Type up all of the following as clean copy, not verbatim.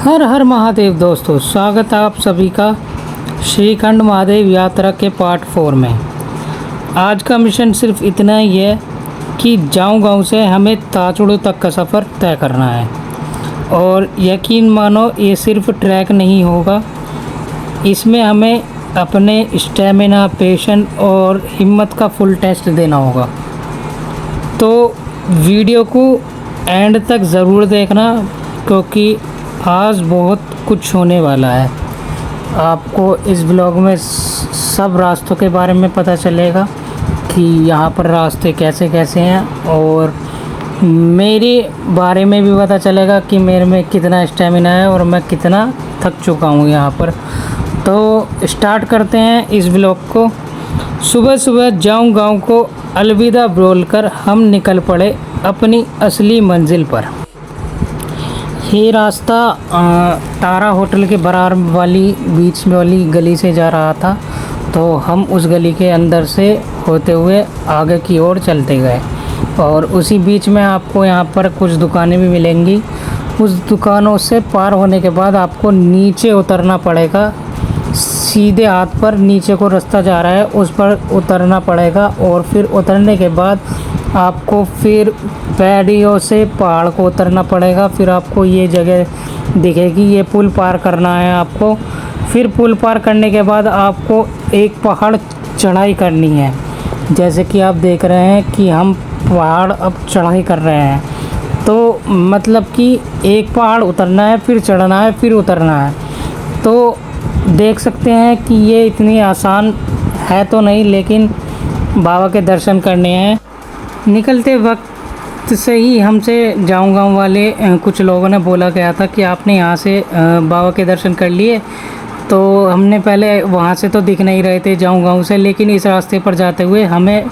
हर हर महादेव दोस्तों, स्वागत है आप सभी का श्रीखंड महादेव यात्रा के पार्ट 4 में। आज का मिशन सिर्फ इतना ही है कि जाऊं गांव से हमें ताचुड़ो तक का सफ़र तय करना है। और यकीन मानो ये सिर्फ ट्रैक नहीं होगा, इसमें हमें अपने स्टेमिना, पेशेंस और हिम्मत का फुल टेस्ट देना होगा। तो वीडियो को एंड तक ज़रूर देखना, क्योंकि आज बहुत कुछ होने वाला है। आपको इस ब्लॉग में सब रास्तों के बारे में पता चलेगा कि यहाँ पर रास्ते कैसे कैसे हैं, और मेरे बारे में भी पता चलेगा कि मेरे में कितना स्टेमिना है और मैं कितना थक चुका हूँ यहाँ पर। तो स्टार्ट करते हैं इस ब्लॉग को। सुबह सुबह जाऊँ गाँव को अलविदा बोलकर हम निकल पड़े अपनी असली मंजिल पर। ये रास्ता तारा होटल के बराबर वाली बीच में वाली गली से जा रहा था, तो हम उस गली के अंदर से होते हुए आगे की ओर चलते गए। और उसी बीच में आपको यहाँ पर कुछ दुकानें भी मिलेंगी। उस दुकानों से पार होने के बाद आपको नीचे उतरना पड़ेगा। सीधे हाथ पर नीचे को रास्ता जा रहा है, उस पर उतरना पड़ेगा। और फिर उतरने के बाद आपको फिर पैड़ियों से पहाड़ को उतरना पड़ेगा। फिर आपको ये जगह दिखेगी, ये पुल पार करना है आपको। फिर पुल पार करने के बाद आपको एक पहाड़ चढ़ाई करनी है। जैसे कि आप देख रहे हैं कि हम पहाड़ अब चढ़ाई कर रहे हैं, तो मतलब कि एक पहाड़ उतरना है, फिर चढ़ना है, फिर उतरना है। तो देख सकते हैं कि ये इतनी आसान है तो नहीं, लेकिन बाबा के दर्शन करने हैं। निकलते वक्त से ही हमसे जाऊँ गाँव वाले कुछ लोगों ने बोला गया था कि आपने यहाँ से बाबा के दर्शन कर लिए। तो हमने पहले वहाँ से तो दिख नहीं रहे थे जाऊँ गाँव से, लेकिन इस रास्ते पर जाते हुए हमें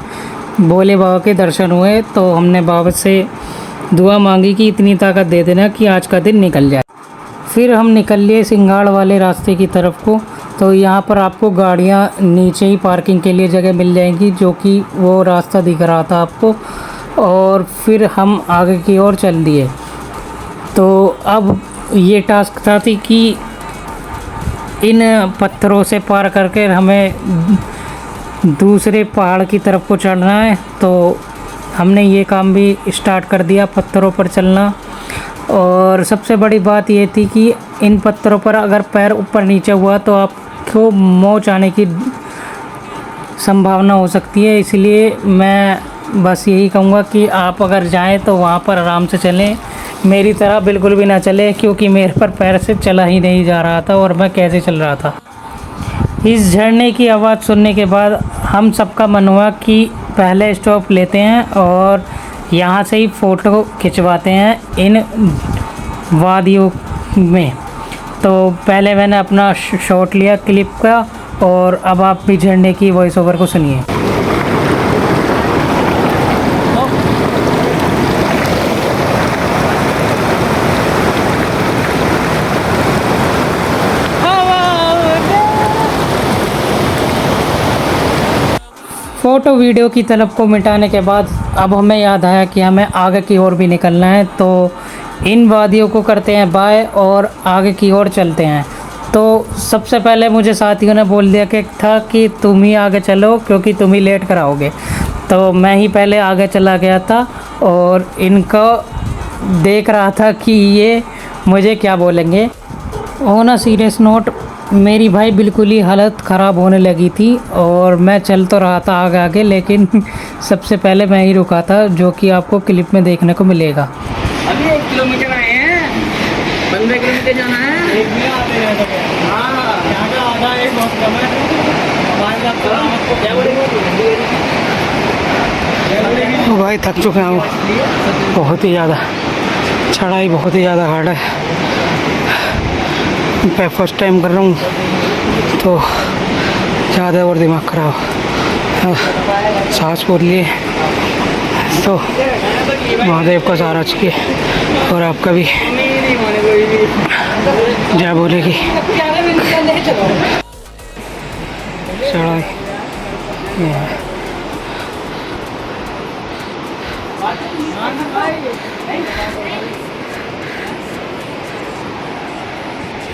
भोले बाबा के दर्शन हुए। तो हमने बाबा से दुआ मांगी कि इतनी ताकत दे देना कि आज का दिन निकल जाए। फिर हम निकल लिए सिंगाड़ वाले रास्ते की तरफ को। तो यहाँ पर आपको गाड़ियाँ नीचे ही पार्किंग के लिए जगह मिल जाएंगी, जो कि वो रास्ता दिख रहा था आपको। और फिर हम आगे की ओर चल दिए। तो अब ये टास्क था कि इन पत्थरों से पार करके हमें दूसरे पहाड़ की तरफ को चढ़ना है। तो हमने ये काम भी स्टार्ट कर दिया, पत्थरों पर चलना। और सबसे बड़ी बात ये थी कि इन पत्थरों पर अगर पैर ऊपर नीचे हुआ तो आपको मोच आने की संभावना हो सकती है। इसलिए मैं बस यही कहूँगा कि आप अगर जाएं तो वहाँ पर आराम से चलें, मेरी तरह बिल्कुल भी ना चलें, क्योंकि मेरे पर पैर से चला ही नहीं जा रहा था और मैं कैसे चल रहा था। इस झरने की आवाज़ सुनने के बाद हम सबका मन हुआ कि पहले स्टॉप लेते हैं और यहाँ से ही फ़ोटो खिंचवाते हैं इन वादियों में। तो पहले मैंने अपना शॉट लिया क्लिप का, और अब आप भी झरने की वॉइस ओवर को सुनिए। फ़ोटो वीडियो की तलब को मिटाने के बाद अब हमें याद आया कि हमें आगे की ओर भी निकलना है। तो इन वादियों को करते हैं बाय और आगे की ओर चलते हैं। तो सबसे पहले मुझे साथियों ने बोल दिया कि तुम ही आगे चलो, क्योंकि तुम ही लेट कराओगे। तो मैं ही पहले आगे चला गया था और इनको देख रहा था कि ये मुझे क्या बोलेंगे। ऑन अ सीरियस नोट, मेरी भाई बिल्कुल ही हालत ख़राब होने लगी थी और मैं चल तो रहा था आगे आगे, लेकिन सबसे पहले मैं ही रुका था, जो कि आपको क्लिप में देखने को मिलेगा। अभी 1 किलोमीटर आए हैं, 15 किलोमीटर जाना है। तो भाई थक चुके हैं, बहुत ही ज़्यादा चढ़ाई, बहुत ही ज़्यादा हार्ड है। मैं फर्स्ट टाइम कर रहा हूँ तो ज़्यादा और दिमाग खराब, सांस फूल लिए। तो महादेव का सहारा चाहिए, और आपका भी जय बोलेगी। चढ़ाई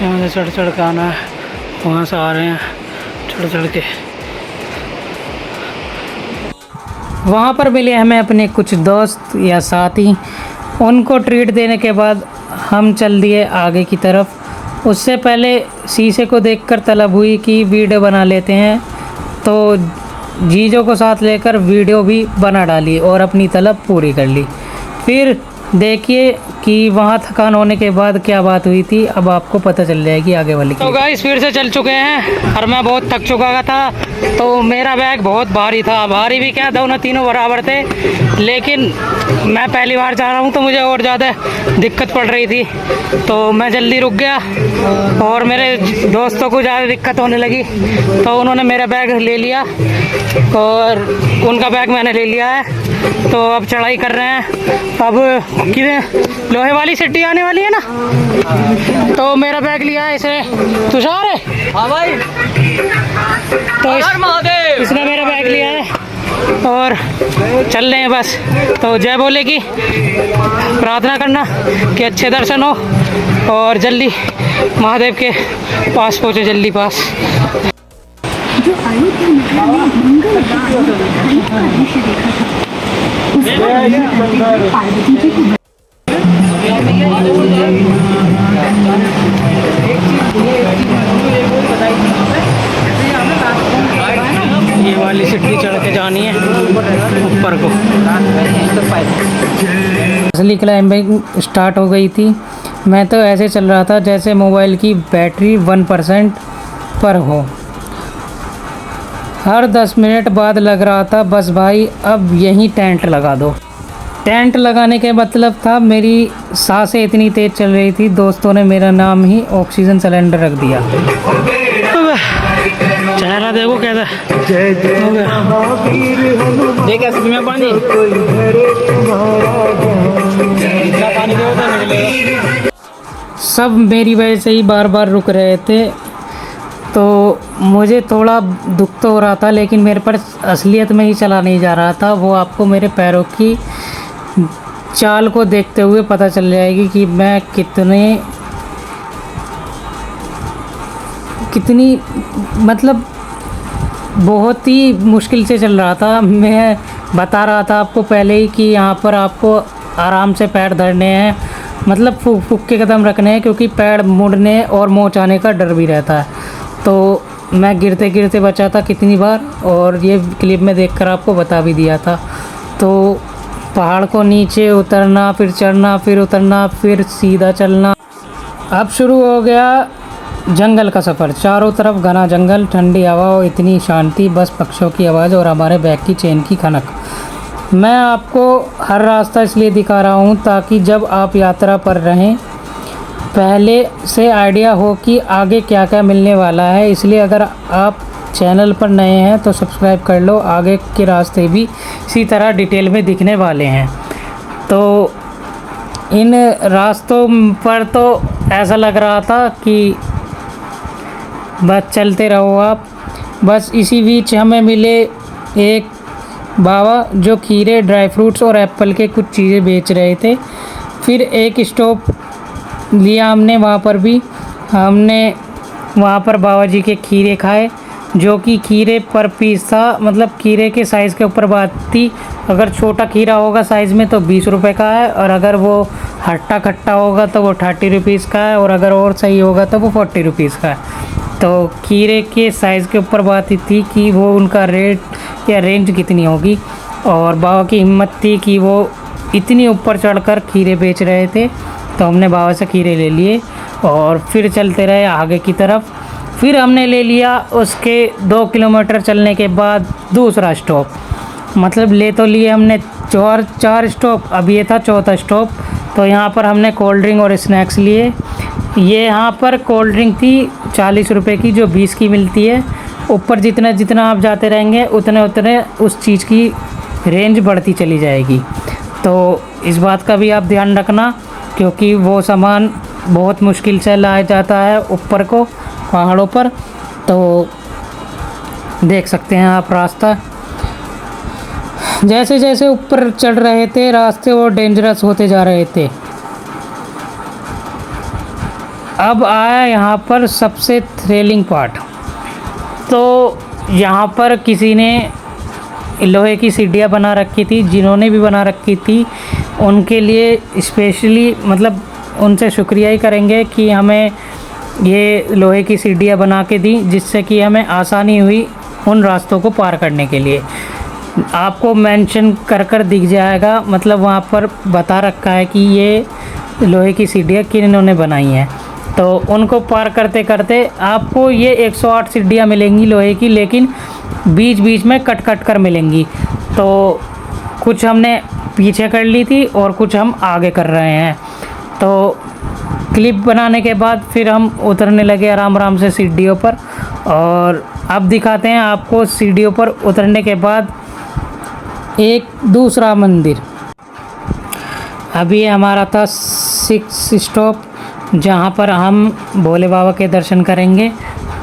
यहाँ से चढ़ के आना है, वहाँ से आ रहे हैं चढ़ के। वहाँ पर मिले हमें अपने कुछ दोस्त या साथी, उनको ट्रीट देने के बाद हम चल दिए आगे की तरफ। उससे पहले शीशे को देखकर तलब हुई कि वीडियो बना लेते हैं, तो जीजों को साथ लेकर वीडियो भी बना डाली और अपनी तलब पूरी कर ली। फिर देखिए कि वहाँ थकान होने के बाद क्या बात हुई थी, अब आपको पता चल जाएगी आगे वाली। तो गाइस फिर से चल चुके हैं और मैं बहुत थक चुका था। तो मेरा बैग बहुत भारी था, भारी भी क्या, दोनों तीनों बराबर थे, लेकिन मैं पहली बार जा रहा हूँ तो मुझे और ज़्यादा दिक्कत पड़ रही थी। तो मैं जल्दी रुक गया और मेरे दोस्तों को ज़्यादा दिक्कत होने लगी, तो उन्होंने मेरा बैग ले लिया और उनका बैग मैंने ले लिया है। तो अब चढ़ाई कर रहे हैं। अब किधर लोहे वाली सिटी आने वाली है ना, तो मेरा बैग लिया है इसे तुषार है। हाँ भाई, तो इसने मेरा बैग लिया है और चल रहे हैं बस। तो जय बोलेगी, प्रार्थना करना कि अच्छे दर्शन हो और जल्दी महादेव के पास पहुँचे, जल्दी पास। जो अयोध्या नगर में मंगलवार हरि का दृश्य देखा था, उसका पार्वती जी को ये वाली सीढ़ी चढ़ के जानी है ऊपर को। असली क्लाइंबिंग स्टार्ट हो गई थी। मैं तो ऐसे चल रहा था जैसे मोबाइल की बैटरी 1% पर हो। हर 10 मिनट बाद लग रहा था बस भाई अब यहीं टेंट लगा दो। टेंट लगाने के मतलब था मेरी सांसें इतनी तेज़ चल रही थी, दोस्तों ने मेरा नाम ही ऑक्सीजन सिलेंडर रख दिया। चेहरा देखो कैसा हो गया, देख ऐसे में पानी सब मेरी वजह से ही बार बार रुक रहे थे। तो मुझे थोड़ा दुख तो हो रहा था, लेकिन मेरे पर असलियत में ही चला नहीं जा रहा था। वो आपको मेरे पैरों की चाल को देखते हुए पता चल जाएगी कि मैं कितनी मतलब बहुत ही मुश्किल से चल रहा था। मैं बता रहा था आपको पहले ही कि यहाँ पर आपको आराम से पैर धरने हैं, मतलब फूक फूक के कदम रखने हैं, क्योंकि पैर मुड़ने और मोच आने का डर भी रहता है। तो मैं गिरते गिरते बचा था कितनी बार, और ये क्लिप में देखकर आपको बता भी दिया था। तो पहाड़ को नीचे उतरना, फिर चढ़ना, फिर उतरना, फिर सीधा चलना। अब शुरू हो गया जंगल का सफ़र। चारों तरफ घना जंगल, ठंडी हवा और इतनी शांति, बस पक्षियों की आवाज़ और हमारे बैग की चेन की खनक। मैं आपको हर रास्ता इसलिए दिखा रहा हूँ ताकि जब आप यात्रा पर रहें पहले से आइडिया हो कि आगे क्या क्या मिलने वाला है। इसलिए अगर आप चैनल पर नए हैं तो सब्सक्राइब कर लो, आगे के रास्ते भी इसी तरह डिटेल में दिखने वाले हैं। तो इन रास्तों पर तो ऐसा लग रहा था कि बस चलते रहो आप। बस इसी बीच हमें मिले एक बाबा जो खीरे, ड्राई फ्रूट्स और एप्पल के कुछ चीज़ें बेच रहे थे। फिर एक स्टॉप लिया हमने, वहाँ पर भी हमने वहाँ पर बाबा जी के खीरे खाए, जो कि खीरे पर पीस था, मतलब खीरे के साइज़ के ऊपर बात थी। अगर छोटा खीरा होगा साइज़ में तो 20 रुपये का है, और अगर वो हट्टा खट्टा होगा तो वो 30 रुपीज़ का है, और अगर और सही होगा तो वो 40 रुपीज़ का है। तो खीरे के साइज़ के ऊपर बात थी कि वो उनका रेट या रेंज कितनी होगी, और बाबा की हिम्मत थी कि वो इतनी ऊपर चढ़कर खीरे बेच रहे थे। तो हमने बाबा से खीरे ले लिए और फिर चलते रहे आगे की तरफ। फिर हमने ले लिया उसके 2 किलोमीटर चलने के बाद दूसरा स्टॉप, मतलब ले तो लिए हमने 4 स्टॉप, अब ये था चौथा स्टॉप। तो यहाँ पर हमने कोल्ड ड्रिंक और स्नैक्स लिए। ये यहाँ पर कोल्ड ड्रिंक थी 40 रुपये की, जो 20 की मिलती है। ऊपर जितना जितना आप जाते रहेंगे उतने उतने उस चीज़ की रेंज बढ़ती चली जाएगी। तो इस बात का भी आप ध्यान रखना, क्योंकि वो सामान बहुत मुश्किल से लाया जाता है ऊपर को पहाड़ों पर। तो देख सकते हैं आप रास्ता, जैसे जैसे ऊपर चढ़ रहे थे रास्ते और डेंजरस होते जा रहे थे। अब आया यहाँ पर सबसे थ्रिलिंग पार्ट। तो यहाँ पर किसी ने लोहे की सीढ़ियाँ बना रखी थी, जिन्होंने भी बना रखी थी उनके लिए स्पेशली मतलब उनसे शुक्रिया ही करेंगे कि हमें ये लोहे की सीढ़ियाँ बना के दी, जिससे कि हमें आसानी हुई उन रास्तों को पार करने के लिए। आपको मेंशन कर दिख जाएगा, मतलब वहाँ पर बता रखा है कि ये लोहे की सीढ़ियाँ किन इन्होंने बनाई हैं। तो उनको पार करते करते आपको ये 108 सीढ़ियाँ मिलेंगी लोहे की, लेकिन बीच बीच में कट कट कर मिलेंगी। तो कुछ हमने पीछे कर ली थी और कुछ हम आगे कर रहे हैं। तो क्लिप बनाने के बाद फिर हम उतरने लगे आराम आराम से सीढ़ियों पर। और अब दिखाते हैं आपको सीढ़ियों पर उतरने के बाद एक दूसरा मंदिर। अभी हमारा था 6 स्टॉप, जहाँ पर हम भोले बाबा के दर्शन करेंगे।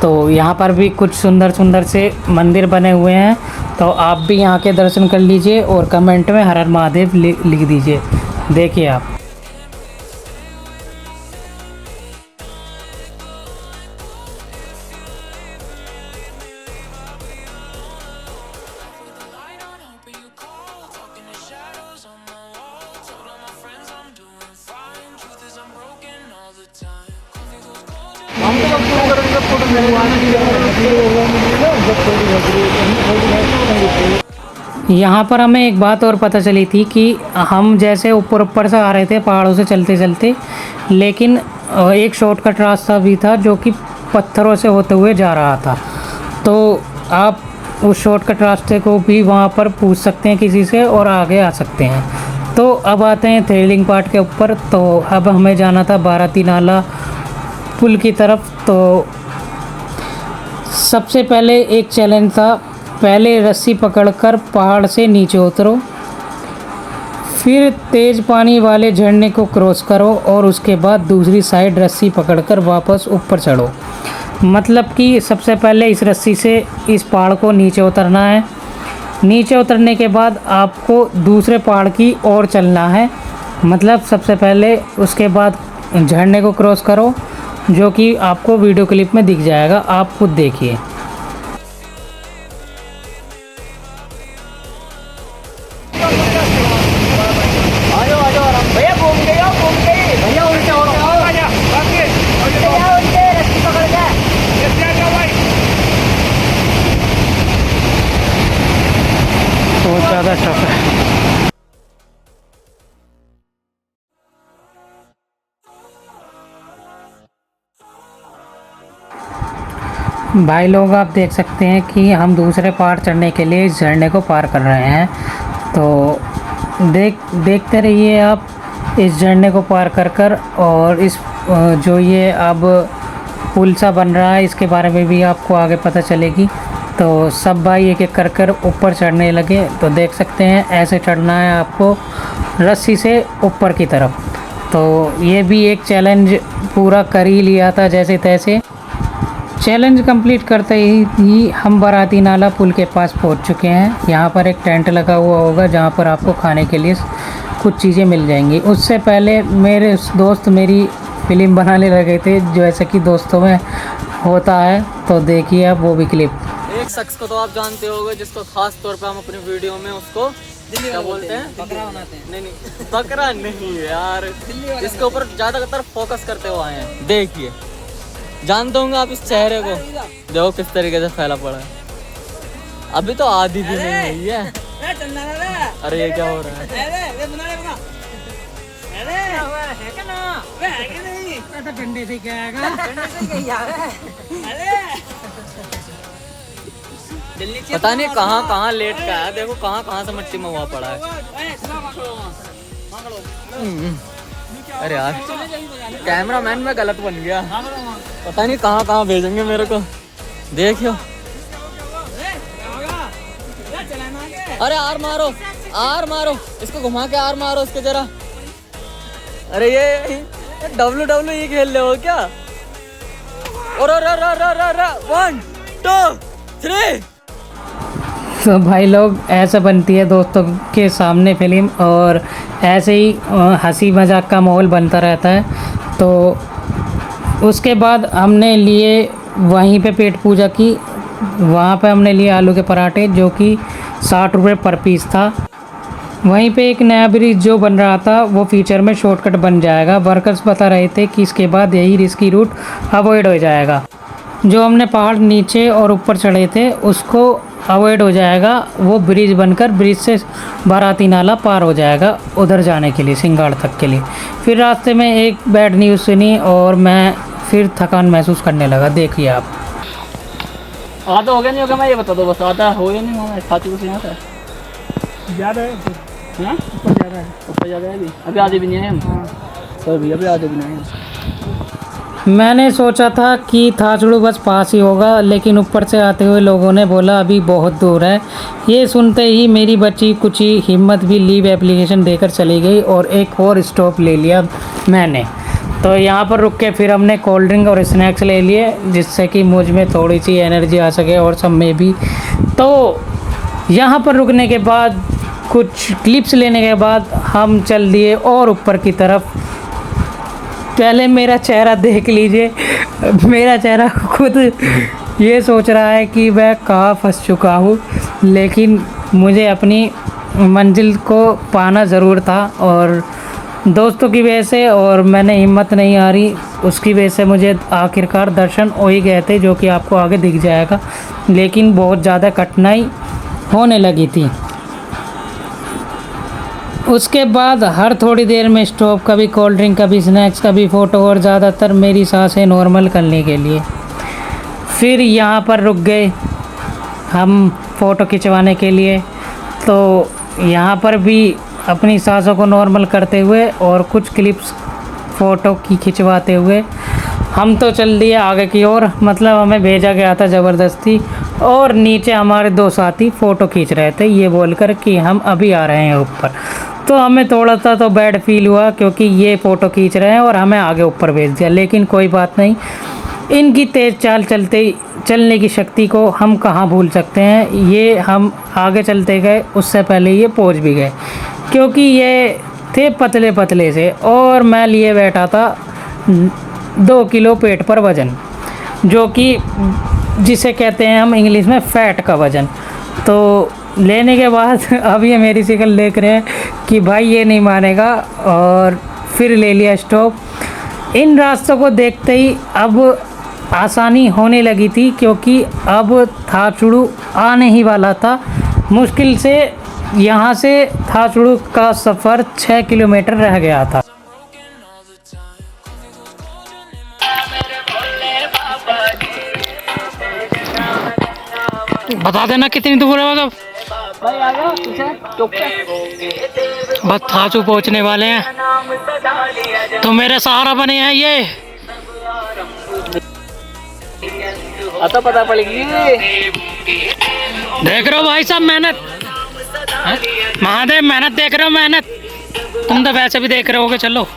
तो यहाँ पर भी कुछ सुंदर सुंदर से मंदिर बने हुए हैं, तो आप भी यहाँ के दर्शन कर लीजिए और कमेंट में हर हर महादेव लिख दीजिए। देखिए आप। यहाँ पर हमें एक बात और पता चली थी कि हम जैसे ऊपर ऊपर से आ रहे थे पहाड़ों से चलते चलते, लेकिन एक शॉर्टकट रास्ता भी था जो कि पत्थरों से होते हुए जा रहा था। तो आप उस शॉर्टकट रास्ते को भी वहाँ पर पूछ सकते हैं किसी से और आगे आ सकते हैं। तो अब आते हैं थ्रिलिंग पार्ट के ऊपर। तो अब हमें जाना था बाराती नाला पुल की तरफ। तो सबसे पहले एक चैलेंज था, पहले रस्सी पकड़कर पहाड़ से नीचे उतरो, फिर तेज़ पानी वाले झरने को क्रॉस करो और उसके बाद दूसरी साइड रस्सी पकड़कर वापस ऊपर चढ़ो। मतलब कि सबसे पहले इस रस्सी से इस पहाड़ को नीचे उतरना है। नीचे उतरने के बाद आपको दूसरे पहाड़ की ओर चलना है। मतलब सबसे पहले उसके बाद झरने को क्रॉस करो, जो कि आपको वीडियो क्लिप में दिख जाएगा, आप खुद देखिए। भैया घूम गई भैया, उल्टे हो गए रस्सी पकड़ के बहुत ज़्यादा टफ है। भाई लोग आप देख सकते हैं कि हम दूसरे पहाड़ चढ़ने के लिए इस झरने को पार कर रहे हैं। तो देखते रहिए आप इस झरने को पार कर और इस जो ये अब पुल सा बन रहा है इसके बारे में भी आपको आगे पता चलेगी। तो सब भाई एक एक कर ऊपर चढ़ने लगे। तो देख सकते हैं ऐसे चढ़ना है आपको रस्सी से ऊपर की तरफ। तो ये भी एक चैलेंज पूरा कर ही लिया था जैसे तैसे। चैलेंज कंप्लीट करते ही हम बाराती नाला पुल के पास पहुंच चुके हैं। यहाँ पर एक टेंट लगा हुआ होगा जहाँ पर आपको खाने के लिए कुछ चीज़ें मिल जाएंगी। उससे पहले मेरे दोस्त मेरी फिल्म बनाने लगे थे, जो ऐसे कि दोस्तों में होता है। तो देखिए आप वो भी क्लिप। एक शख्स को तो आप जानते होंगे जिसको खास तौर पे हम अपनी वीडियो में उसको क्या बोलते हैं, बकरा बनाते हैं। नहीं बकरा नहीं यार, इसके ऊपर ज़्यादातर फोकस करते हुए आए हैं। देखिए जानते होंगे आप इस चेहरे को, देखो किस तरीके से फैला पड़ा है। अभी तो आधी भी नहीं हुई है। अरे ये क्या हो रहा है? डंडे से क्या आएगा? पता नहीं कहाँ कहाँ लेट का है। देखो कहाँ कहाँ से मिट्टी में हुआ पड़ा है। अरे यार कैमरामैन में गलत बन गया। पता नहीं कहाँ कहाँ भेजेंगे मेरे को। देखियो अरे आर मारो इसको घुमा के आर मारो इसके जरा। अरे ये WWE खेल रहे हो क्या? और 1 2 3। तो भाई लोग ऐसा बनती है दोस्तों के सामने फिल्म, और ऐसे ही हंसी मजाक का माहौल बनता रहता है। तो उसके बाद हमने लिए वहीं पे पेट पूजा की। वहाँ पे हमने लिए आलू के पराठे जो कि 60 रुपये पर पीस था। वहीं पे एक नया ब्रिज जो बन रहा था वो फ्यूचर में शॉर्टकट बन जाएगा। वर्कर्स बता रहे थे कि इसके बाद यही रिस्की रूट अवॉइड हो जाएगा। जो हमने पहाड़ नीचे और ऊपर चढ़े थे उसको अवॉइड हो जाएगा। वो ब्रिज बनकर ब्रिज से बाराती नाला पार हो जाएगा उधर जाने के लिए, सिंगाड़ तक के लिए। फिर रास्ते में एक बैड न्यूज़ सुनी और मैं फिर थकान महसूस करने लगा। देखिए आप। आधा हो गया नहीं होगा, मैं ये बता दो बस, आधा हो गया नहीं होगा। खाती कुछ यहाँ है ज़्यादा है, हाँ ऊपर ज़्यादा है। ऊपर ज़्यादा है अभी आधे भी नहीं है हम। तो भी अभी आधे भी नहीं है। मैंने सोचा था कि थाचड़ू बस पास ही होगा, लेकिन ऊपर से आते हुए लोगों ने बोला अभी बहुत दूर है। ये सुनते ही मेरी बच्ची कुछ हिम्मत भी लीव एप्लीकेशन देकर चली गई और एक और स्टॉप ले लिया मैंने। तो यहाँ पर रुक के फिर हमने कोल्ड ड्रिंक और स्नैक्स ले लिए जिससे कि मुझ में थोड़ी सी एनर्जी आ सके और सब में भी। तो यहाँ पर रुकने के बाद कुछ क्लिप्स लेने के बाद हम चल दिए और ऊपर की तरफ। पहले मेरा चेहरा देख लीजिए। मेरा चेहरा खुद ये सोच रहा है कि मैं कहाँ फंस चुका हूँ, लेकिन मुझे अपनी मंजिल को पाना ज़रूर था और दोस्तों की वजह से, और मैंने हिम्मत नहीं हारी उसकी वजह से मुझे आखिरकार दर्शन हो ही गए थे, जो कि आपको आगे दिख जाएगा। लेकिन बहुत ज़्यादा कठिनाई होने लगी थी। उसके बाद हर थोड़ी देर में स्टॉप, कभी कोल्ड ड्रिंक, कभी स्नैक्स, कभी फ़ोटो और ज़्यादातर मेरी सांसें नॉर्मल करने के लिए। फिर यहाँ पर रुक गए हम फ़ोटो खिंचवाने के लिए। तो यहाँ पर भी अपनी सांसों को नॉर्मल करते हुए और कुछ क्लिप्स फ़ोटो की खिंचवाते हुए हम तो चल दिए आगे की ओर। मतलब हमें भेजा गया था ज़बरदस्ती, और नीचे हमारे दो साथी फ़ोटो खींच रहे थे ये बोलकर कि हम अभी आ रहे हैं ऊपर। तो हमें थोड़ा सा तो बैड फील हुआ क्योंकि ये फ़ोटो खींच रहे हैं और हमें आगे ऊपर भेज दिया। लेकिन कोई बात नहीं, इनकी तेज़ चाल चलने की शक्ति को हम कहाँ भूल सकते हैं। ये हम आगे चलते गए, उससे पहले ये पहुँच भी गए क्योंकि ये थे पतले पतले से, और मैं लिए बैठा था 2 किलो पेट पर वज़न, जो कि जिसे कहते हैं हम इंग्लिश में फ़ैट का वज़न। तो लेने के बाद अब ये मेरी शक्ल देख रहे हैं कि भाई ये नहीं मानेगा, और फिर ले लिया स्टॉप। इन रास्तों को देखते ही अब आसानी होने लगी थी क्योंकि अब थाचड़ू आने ही वाला था। मुश्किल से यहाँ से थाचड़ू का सफ़र 6 किलोमीटर रह गया था। बता देना कितनी दूर है मतलब। भाई आ गया पीछे टॉप पे। बस थाचू पहुँचने वाले हैं, तो मेरे सहारा बने हैं ये। आता पता पड़ेगी। देख रहे हो भाई साहब मेहनत, महादेव मेहनत देख रहे हो, मेहनत। तुम तो वैसे भी देख रहे होगे। चलो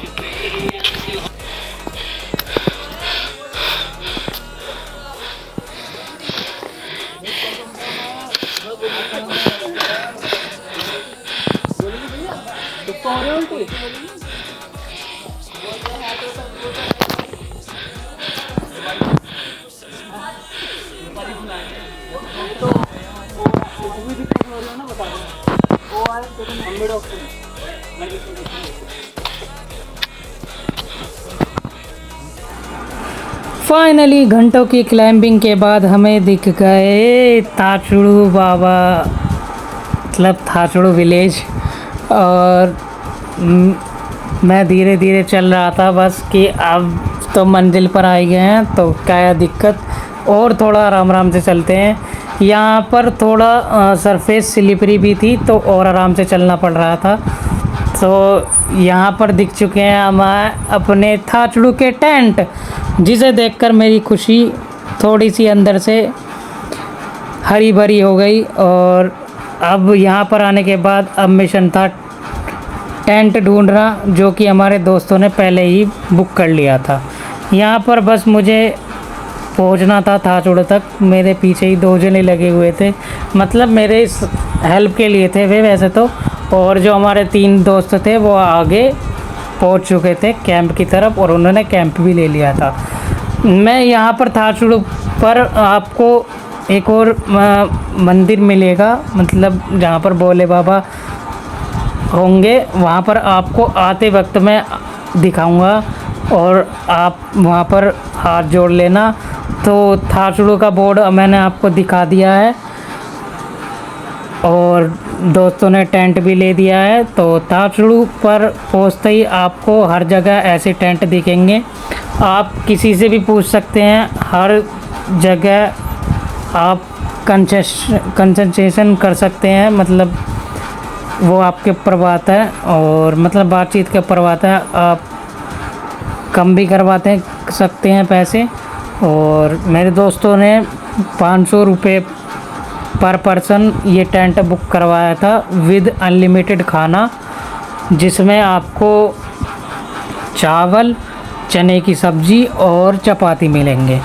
फाइनली घंटों की क्लाइंबिंग के बाद हमें दिख गए थाचड़ू बाबा, मतलब थाचड़ू विलेज। और मैं धीरे धीरे चल रहा था बस कि अब तो मंजिल पर आ गए हैं, तो क्या दिक्कत, और थोड़ा आराम आराम से चलते हैं। यहाँ पर थोड़ा सरफेस स्लिपरी भी थी तो और आराम से चलना पड़ रहा था। तो यहाँ पर दिख चुके हैं हमारे अपने थाचड़ू के टेंट, जिसे देखकर मेरी खुशी थोड़ी सी अंदर से हरी भरी हो गई। और अब यहाँ पर आने के बाद अब मिशन था टेंट ढूंढना, जो कि हमारे दोस्तों ने पहले ही बुक कर लिया था। यहाँ पर बस मुझे पहुँचना था थाचड़ू तक। मेरे पीछे ही 2 जने लगे हुए थे, मतलब मेरे इस हेल्प के लिए थे वे वैसे तो। और जो हमारे 3 दोस्त थे वो आगे पहुँच चुके थे कैंप की तरफ, और उन्होंने कैंप भी ले लिया था। मैं यहाँ पर थाचुड़ पर आपको एक और मंदिर मिलेगा, मतलब जहाँ पर भोले बाबा होंगे, वहाँ पर आपको आते वक्त मैं दिखाऊंगा और आप वहाँ पर हाथ जोड़ लेना। तो थाचुड़ का बोर्ड मैंने आपको दिखा दिया है और दोस्तों ने टेंट भी ले दिया है। तो थाचुड़ पर पहुँचते ही आपको हर जगह ऐसे टेंट दिखेंगे, आप किसी से भी पूछ सकते हैं, हर जगह आप कंसेशन कर सकते हैं, मतलब वो आपके ऊपर बात है और मतलब बातचीत के ऊपर बात है, आप कम भी करवाते सकते हैं पैसे। और मेरे दोस्तों ने 500 रुपये पर पर्सन ये टेंट बुक करवाया था विद अनलिमिटेड खाना, जिसमें आपको चावल, चने की सब्ज़ी और चपाती मिलेंगे।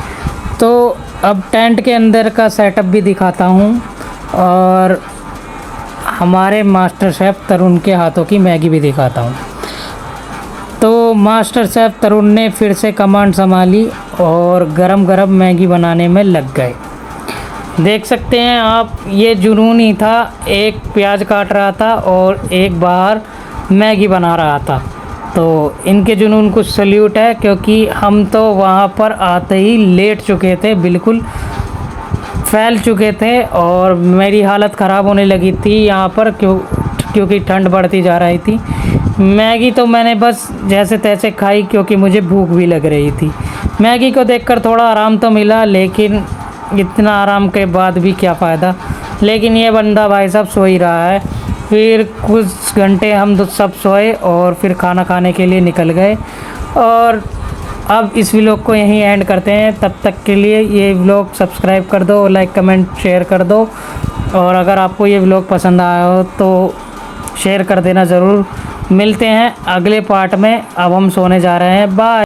तो अब टेंट के अंदर का सेटअप भी दिखाता हूँ और हमारे मास्टर शेफ़ तरुण के हाथों की मैगी भी दिखाता हूँ। तो मास्टर शेफ़ तरुण ने फिर से कमांड संभाली और गरम गरम मैगी बनाने में लग गए। देख सकते हैं आप, ये जुनून ही था, एक प्याज काट रहा था और एक बाहर मैगी बना रहा था। तो इनके जुनून को सल्यूट है, क्योंकि हम तो वहाँ पर आते ही लेट चुके थे, बिल्कुल फैल चुके थे और मेरी हालत ख़राब होने लगी थी यहाँ पर, क्योंकि ठंड बढ़ती जा रही थी। मैगी तो मैंने बस जैसे तैसे खाई, क्योंकि मुझे भूख भी लग रही थी। मैगी को देखकर थोड़ा आराम तो मिला, लेकिन इतना आराम के बाद भी क्या फ़ायदा। लेकिन ये बंदा भाई साहब सो ही रहा है। फिर कुछ घंटे हम तो सब सोए और फिर खाना खाने के लिए निकल गए। और अब इस व्लॉग को यहीं एंड करते हैं। तब तक के लिए ये व्लॉग सब्सक्राइब कर दो, लाइक कमेंट शेयर कर दो, और अगर आपको ये व्लॉग पसंद आया हो तो शेयर कर देना ज़रूर। मिलते हैं अगले पार्ट में। अब हम सोने जा रहे हैं, बाय।